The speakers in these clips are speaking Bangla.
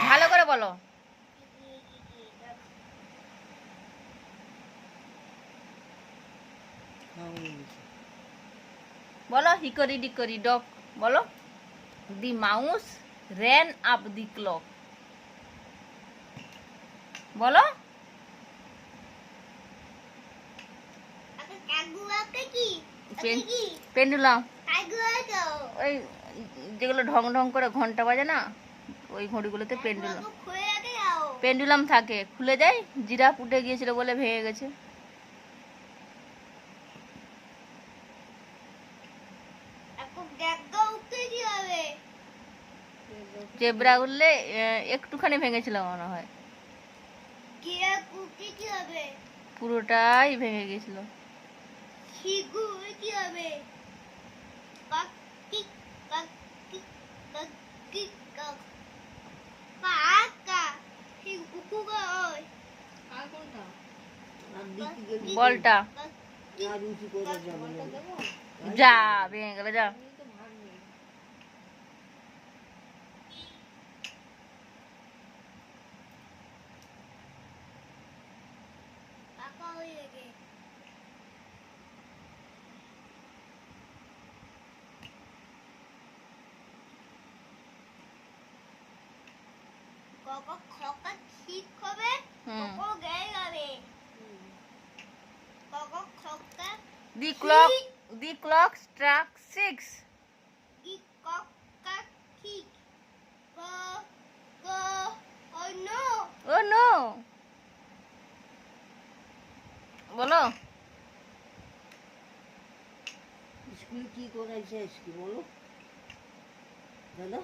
ভালো করে বলো। বলো হিকরি ডিকরি ডক। বলো the mouse ran up the clock। বলো পেন্ডুলাম, ওই যেগুলো ঢং ঢং করে ঘন্টা বাজে না, ওই ঘড়িগুলোতে পেন্ডুলাম পেন্ডুলাম থাকে, খুলে যায়। জিরাফ উঠে গিয়েছিল বলে ভেঙে গেছে। জেব্রা উঠলে একটুখানি ভেঙেছিল মনে হয়, পুরোটাই ভেঙে গেছিল। বলটা যা ভেঙে গেল, যা। The clock struck 6. Oh no. বলো স্কুল কি করাইছে আজকে বলো দাদা?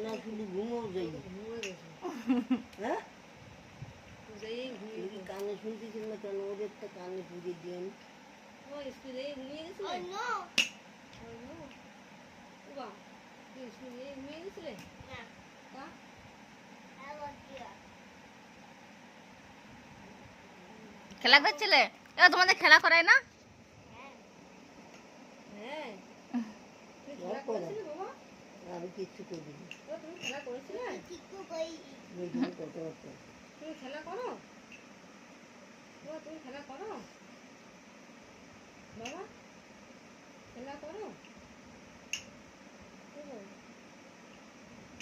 না শুধু ঘুমোও যাই, হ্যাঁ কানে শুনতেছিল না কেন? ওদের তো কানে পুড়ে দিন খেলা করছিলে? তোমাদের খেলা করায় না? আমি কিচ্ছু করিনি।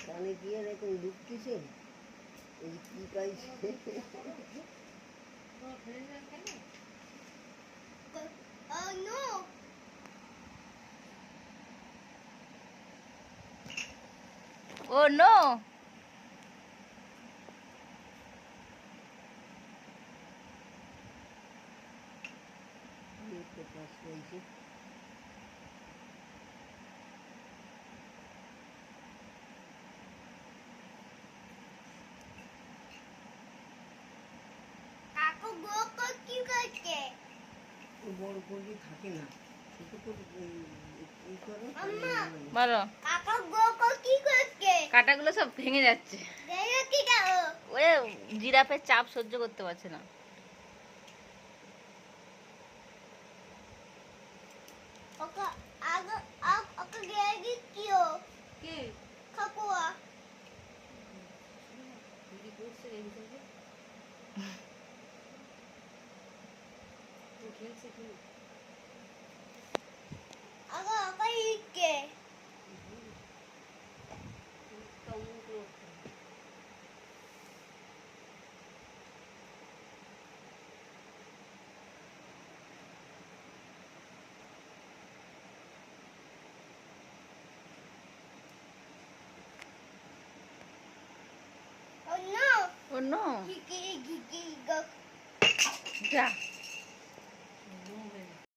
কানে গিয়ে এরকম ঢুকতেছে, এই কি পাইছে? Oh no. বড় করে থাকে না, বলো কাটাগুলো সব ভেঙে যাচ্ছে, ওই জিরাফের চাপ সহ্য করতে পারছে না। Oh no. যা